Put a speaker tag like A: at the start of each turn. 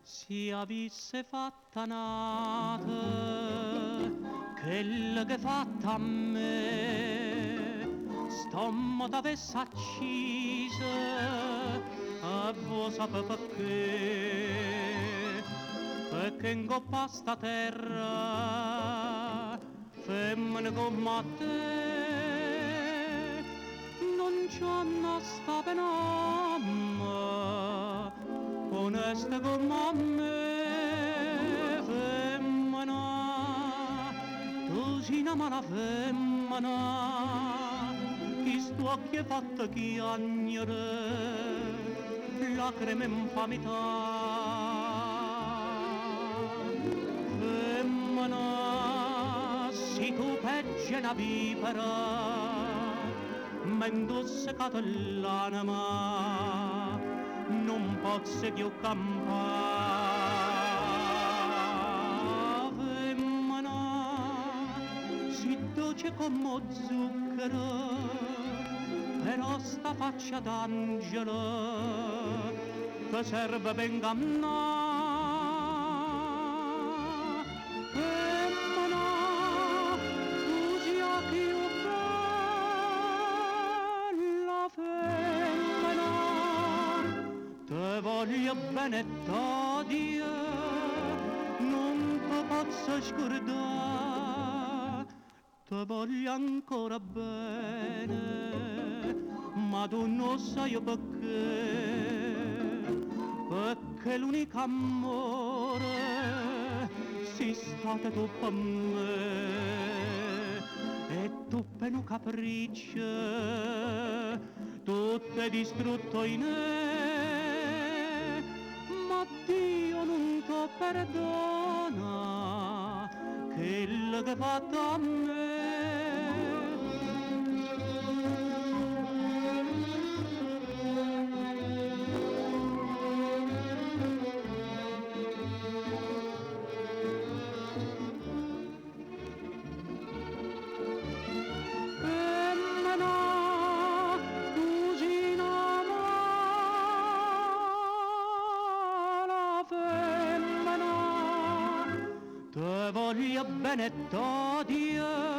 A: Si avesse fatta nata quella che fatta a me, stomma t'avesse accisa e vuoi sapere perché in coppa a sta terra femmine come te non c'hanno sta penamma onesta come me femmina tu sei una mala femmina chi sto occhi è fatta chiagnere lacrime infamità femmina si tu peggio una vipera m'indossa l'anima non posso più campare femmina si dolce come zucchero però sta faccia d'angelo che serve per ingannare femmina tu sia più bella femmina te voglio bene t'odio non te posso scordare te voglio ancora bene ma tu non sai perché l'unico amore sei stata tu per me e tu per un capriccio tutto è distrutto in me ma Dio non ti perdona quello che ha fatto a me te voglio bene t'odio